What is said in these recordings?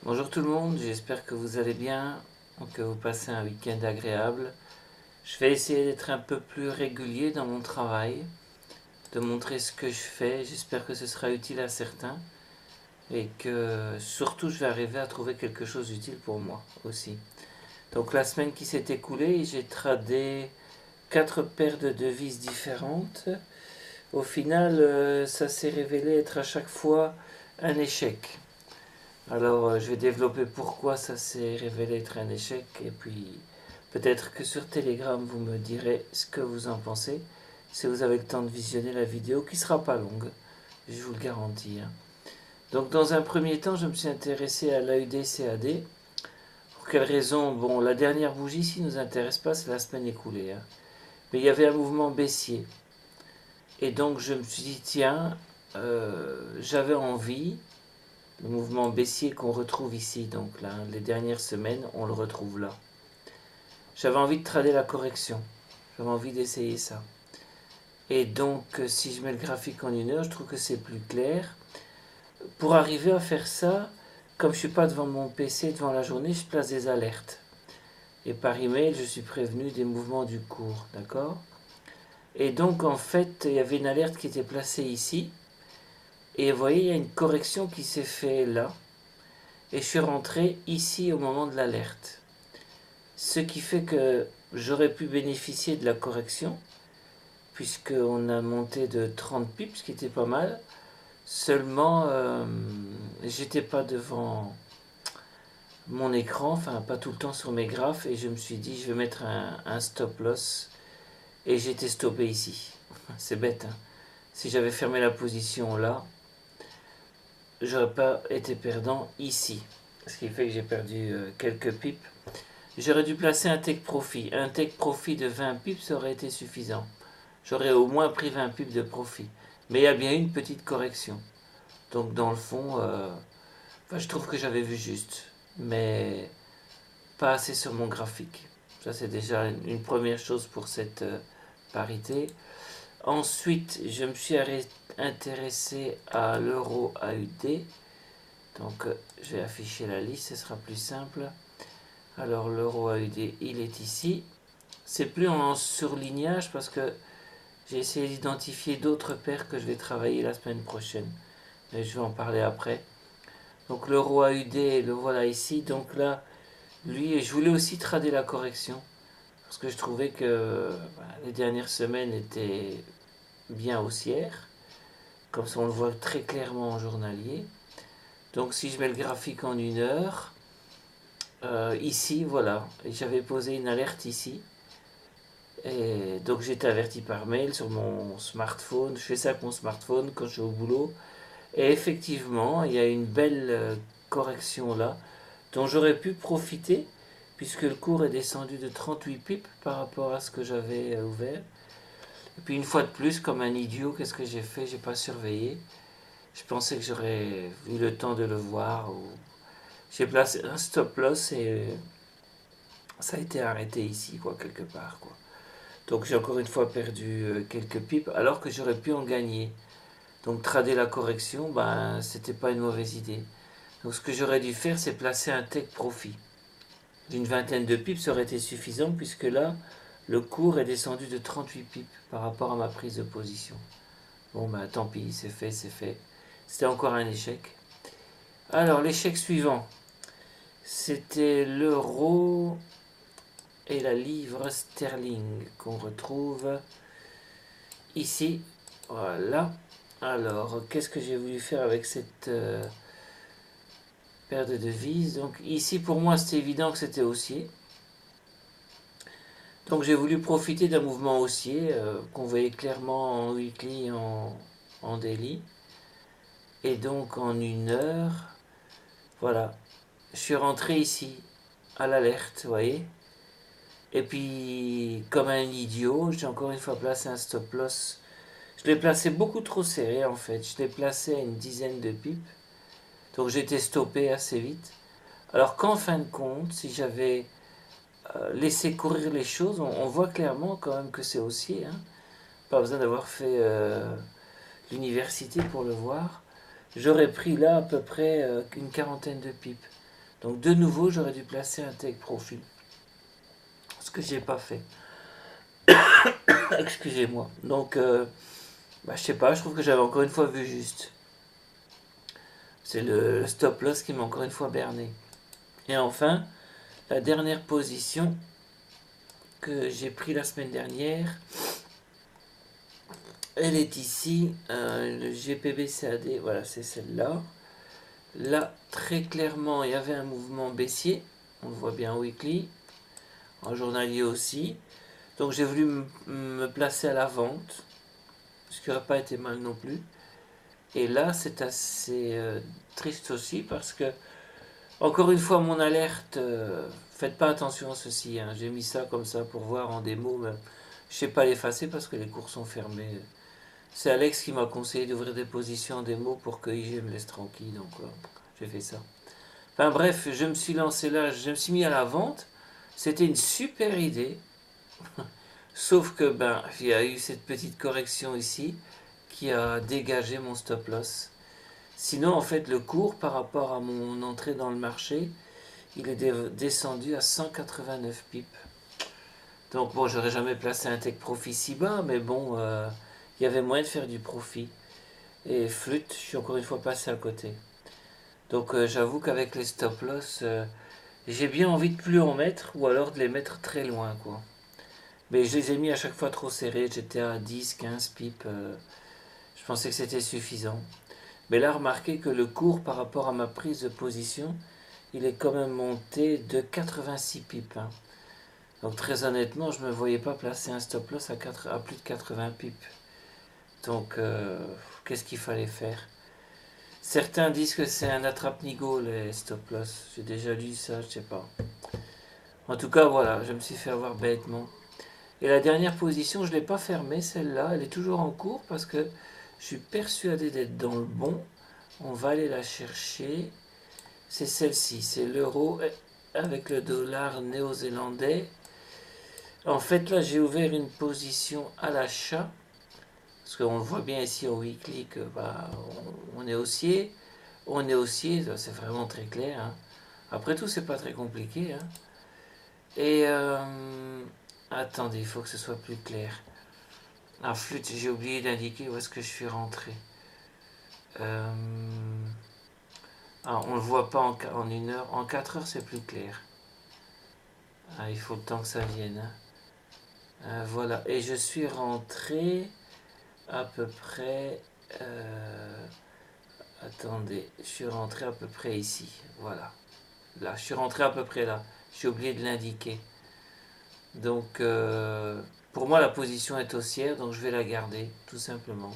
Bonjour tout le monde, j'espère que vous allez bien, que vous passez un week-end agréable. Je vais essayer d'être un peu plus régulier dans mon travail, de montrer ce que je fais. J'espère que ce sera utile à certains et que surtout je vais arriver à trouver quelque chose d'utile pour moi aussi. Donc la semaine qui s'est écoulée, j'ai tradé 4 paires de devises différentes. Au final, ça s'est révélé être à chaque fois un échec. Alors, je vais développer pourquoi ça s'est révélé être un échec et puis peut-être que sur Telegram vous me direz ce que vous en pensez si vous avez le temps de visionner la vidéo qui sera pas longue, je vous le garantis. Donc dans un premier temps, je me suis intéressé à l'AUD-CAD. Pour quelle raison? Bon, la dernière bougie ici ne nous intéresse pas, c'est la semaine écoulée. Mais il y avait un mouvement baissier. Et donc je me suis dit, tiens, j'avais envie. Le mouvement baissier qu'on retrouve ici, donc là, les dernières semaines, on le retrouve là. J'avais envie de trader la correction. J'avais envie d'essayer ça. Et donc, si je mets le graphique en 1 heure, je trouve que c'est plus clair. Pour arriver à faire ça, comme je ne suis pas devant mon PC devant la journée, je place des alertes. Et par email, je suis prévenu des mouvements du cours, d'accord? Et donc, en fait, il y avait une alerte qui était placée ici. Et vous voyez, il y a une correction qui s'est faite là. Et je suis rentré ici au moment de l'alerte. Ce qui fait que j'aurais pu bénéficier de la correction, puisqu'on a monté de 30 pips, ce qui était pas mal. Seulement, j'étais pas devant mon écran, enfin pas tout le temps sur mes graphes, et je me suis dit, je vais mettre un stop loss, et j'étais stoppé ici. C'est bête, hein. Si j'avais fermé la position là, j'aurais pas été perdant ici. Ce qui fait que j'ai perdu quelques pips. J'aurais dû placer un take profit. Un take profit de 20 pips aurait été suffisant. J'aurais au moins pris 20 pips de profit. Mais il y a bien une petite correction. Donc dans le fond, je trouve que j'avais vu juste. Mais pas assez sur mon graphique. Ça c'est déjà une première chose pour cette parité. Ensuite, je me suis intéressé à l'euro AUD. Donc je vais afficher la liste, ce sera plus simple. Alors l'euro AUD, il est ici. C'est plus en surlignage parce que j'ai essayé d'identifier d'autres paires que je vais travailler la semaine prochaine. Mais je vais en parler après. Donc l'euro AUD, le voilà ici. Donc là, lui, je voulais aussi trader la correction. Parce que je trouvais que les dernières semaines étaient bien haussières. Comme ça, on le voit très clairement en journalier. Donc si je mets le graphique en 1 heure, ici, voilà. J'avais posé une alerte ici. Et donc j'étais averti par mail sur mon smartphone. Je fais ça avec mon smartphone quand je suis au boulot. Et effectivement, il y a une belle correction là, dont j'aurais pu profiter, puisque le cours est descendu de 38 pips par rapport à ce que j'avais ouvert. Et puis une fois de plus, comme un idiot, qu'est-ce que j'ai fait? J'ai pas surveillé. Je pensais que j'aurais eu le temps de le voir. J'ai placé un stop loss et ça a été arrêté ici, quoi, quelque part, quoi. Donc j'ai encore une fois perdu quelques pips, alors que j'aurais pu en gagner. Donc trader la correction, ben, c'était pas une mauvaise idée. Donc ce que j'aurais dû faire, c'est placer un take profit. D'une vingtaine de pips, ça aurait été suffisant, puisque là, le cours est descendu de 38 pips par rapport à ma prise de position. Bon, ben tant pis, c'est fait, c'est fait. C'était encore un échec. Alors, l'échec suivant, c'était l'euro et la livre sterling qu'on retrouve ici. Voilà. Alors, qu'est-ce que j'ai voulu faire avec cette paire de devises? Donc ici, pour moi, c'était évident que c'était haussier. Donc j'ai voulu profiter d'un mouvement haussier qu'on voyait clairement en weekly, en daily. Et donc en 1 heure, voilà. Je suis rentré ici, à l'alerte, vous voyez. Et puis, comme un idiot, j'ai encore une fois placé un stop loss. Je l'ai placé beaucoup trop serré en fait. Je l'ai placé à une dizaine de pips. Donc j'étais stoppé assez vite. Alors qu'en fin de compte, si j'avais laissé courir les choses, on voit clairement quand même que c'est haussier. Hein. Pas besoin d'avoir fait l'université pour le voir. J'aurais pris là à peu près une quarantaine de pips. Donc de nouveau, j'aurais dû placer un take profit, ce que j'ai pas fait. Excusez-moi. Donc, je sais pas, je trouve que j'avais encore une fois vu juste. C'est le stop loss qui m'a encore une fois berné. Et enfin, la dernière position que j'ai pris la semaine dernière, elle est ici, le GPB-CAD, voilà, c'est celle-là. Là, très clairement, il y avait un mouvement baissier, on le voit bien en weekly, en journalier aussi. Donc j'ai voulu me placer à la vente, ce qui n'aurait pas été mal non plus. Et là, c'est assez triste aussi parce que, encore une fois, mon alerte, faites pas attention à ceci. Hein. J'ai mis ça comme ça pour voir en démo, mais je ne sais pas l'effacer parce que les cours sont fermés. C'est Alex qui m'a conseillé d'ouvrir des positions en démo pour que IG me laisse tranquille, donc j'ai fait ça. Enfin bref, je me suis lancé là, je me suis mis à la vente. C'était une super idée, sauf que il y a eu cette petite correction ici qui a dégagé mon stop loss. Sinon, en fait, le cours par rapport à mon entrée dans le marché, il est descendu à 189 pips. Donc bon, j'aurais jamais placé un take profit si bas, mais bon, il y avait moyen de faire du profit. Et flûte, je suis encore une fois passé à côté. Donc j'avoue qu'avec les stop loss, j'ai bien envie de plus en mettre, ou alors de les mettre très loin, quoi. Mais je les ai mis à chaque fois trop serrés, j'étais à 10, 15 pips, je pensais que c'était suffisant. Mais là, remarquez que le cours par rapport à ma prise de position, il est quand même monté de 86 pips. Hein. Donc très honnêtement, je ne me voyais pas placer un stop loss à plus de 80 pips. Donc qu'est-ce qu'il fallait faire? Certains disent que c'est un attrape-nigo les stop loss. J'ai déjà lu ça, je sais pas. En tout cas, voilà, je me suis fait avoir bêtement. Et la dernière position, je ne l'ai pas fermée, celle-là. Elle est toujours en cours parce que je suis persuadé d'être dans le bon. On va aller la chercher. C'est celle-ci, c'est l'euro avec le dollar néo-zélandais. En fait, là, j'ai ouvert une position à l'achat. Parce qu'on voit bien ici au weekly que on est haussier. On est haussier, c'est vraiment très clair. Hein. Après tout, c'est pas très compliqué. Hein. Et attendez, il faut que ce soit plus clair. Ah, flûte, j'ai oublié d'indiquer où est-ce que je suis rentré. On le voit pas en 1 heure. En 4 heures, c'est plus clair. Ah, il faut le temps que ça vienne. Hein. Voilà. Et je suis rentré à peu près... attendez, je suis rentré à peu près ici. Voilà. Là, je suis rentré à peu près là. J'ai oublié de l'indiquer. Donc, pour moi, la position est haussière, donc je vais la garder, tout simplement.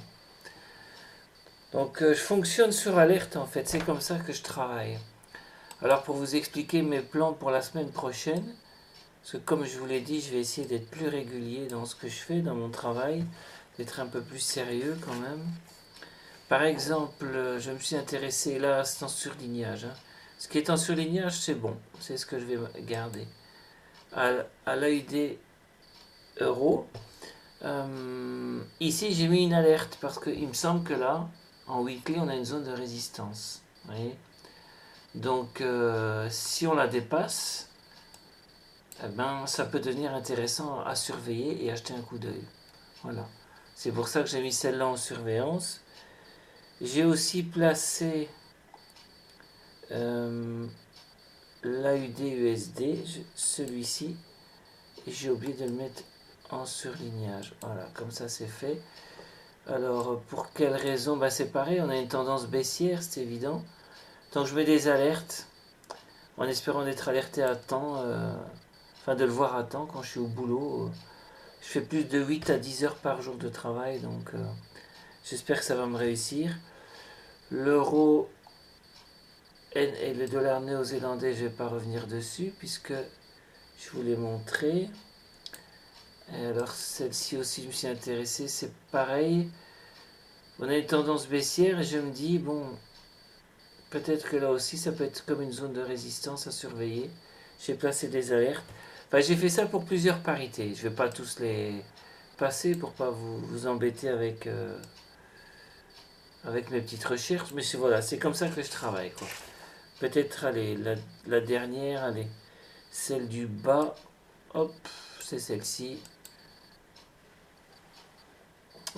Donc, je fonctionne sur alerte, en fait. C'est comme ça que je travaille. Alors, pour vous expliquer mes plans pour la semaine prochaine, parce que comme je vous l'ai dit, je vais essayer d'être plus régulier dans ce que je fais, dans mon travail, d'être un peu plus sérieux quand même. Par exemple, je me suis intéressé là, c'est en surlignage. Hein. Ce qui est en surlignage, c'est bon, c'est ce que je vais garder. À l'AUD euro, ici j'ai mis une alerte parce qu'il me semble que là, en weekly, on a une zone de résistance. Vous voyez. Donc, si on la dépasse, eh ben, ça peut devenir intéressant à surveiller et acheter un coup d'œil. Voilà. C'est pour ça que j'ai mis celle-là en surveillance. J'ai aussi placé l'AUD-USD, celui-ci, et j'ai oublié de le mettre en surlignage. Voilà, comme ça c'est fait. Alors, pour quelle raison? C'est pareil, on a une tendance baissière, c'est évident. Donc je mets des alertes, en espérant d'être alerté à temps, enfin de le voir à temps quand je suis au boulot. Je fais plus de 8 à 10 heures par jour de travail, donc j'espère que ça va me réussir. L'euro et le dollar néo-zélandais, je ne vais pas revenir dessus puisque je vous l'ai montré. Et alors celle-ci aussi, je me suis intéressé, c'est pareil. On a une tendance baissière et je me dis, bon, peut-être que là aussi, ça peut être comme une zone de résistance à surveiller. J'ai placé des alertes. Enfin, j'ai fait ça pour plusieurs parités. Je ne vais pas tous les passer pour pas vous embêter avec mes petites recherches. Mais voilà, c'est comme ça que je travaille, quoi. Peut-être, allez, la dernière, allez, celle du bas, hop, c'est celle-ci.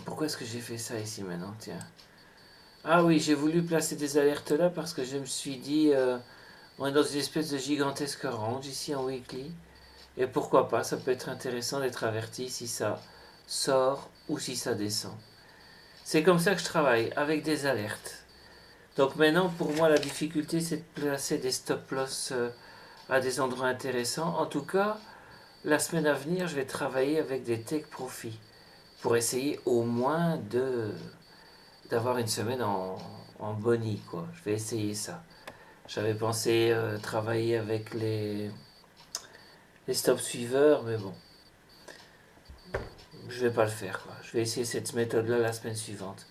Pourquoi est-ce que j'ai fait ça ici maintenant, tiens. Ah oui, j'ai voulu placer des alertes là parce que je me suis dit, on est dans une espèce de gigantesque range ici en weekly. Et pourquoi pas, ça peut être intéressant d'être averti si ça sort ou si ça descend. C'est comme ça que je travaille, avec des alertes. Donc maintenant, pour moi, la difficulté, c'est de placer des stop-loss à des endroits intéressants. En tout cas, la semaine à venir, je vais travailler avec des take profits pour essayer au moins d'avoir une semaine en boni, quoi. Je vais essayer ça. J'avais pensé travailler avec les stop suiveurs, mais bon, je vais pas le faire, quoi. Je vais essayer cette méthode-là la semaine suivante.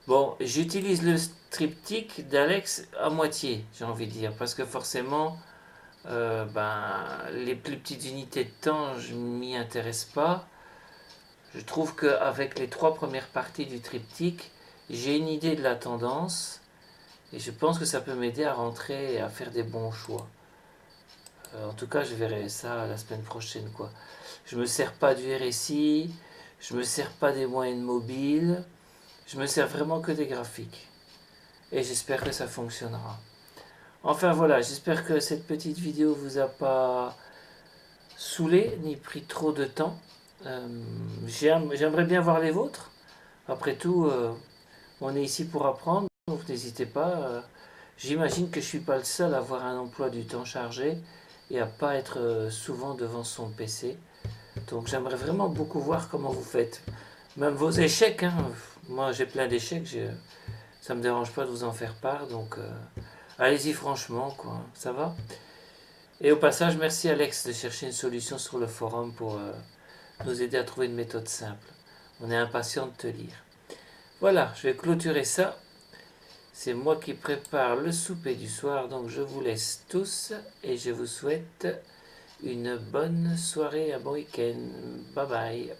Bon, j'utilise le triptyque d'Alex à moitié, j'ai envie de dire, parce que forcément, les plus petites unités de temps, je m'y intéresse pas. Je trouve qu'avec les 3 premières parties du triptyque, j'ai une idée de la tendance et je pense que ça peut m'aider à rentrer et à faire des bons choix. En tout cas, je verrai ça la semaine prochaine, quoi. Je me sers pas du RSI, je me sers pas des moyennes mobiles, je me sers vraiment que des graphiques. Et j'espère que ça fonctionnera. Enfin voilà, j'espère que cette petite vidéo vous a pas saoulé ni pris trop de temps. J'aimerais bien voir les vôtres. Après tout, on est ici pour apprendre, donc n'hésitez pas. J'imagine que je ne suis pas le seul à avoir un emploi du temps chargé et à pas être souvent devant son PC. Donc j'aimerais vraiment beaucoup voir comment vous faites. Même vos échecs, hein. Moi j'ai plein d'échecs, ça me dérange pas de vous en faire part, donc allez-y franchement, quoi. Ça va? Et au passage, merci Alex de chercher une solution sur le forum pour nous aider à trouver une méthode simple. On est impatient de te lire. Voilà, je vais clôturer ça. C'est moi qui prépare le souper du soir, donc je vous laisse tous et je vous souhaite une bonne soirée, un bon week-end. Bye bye.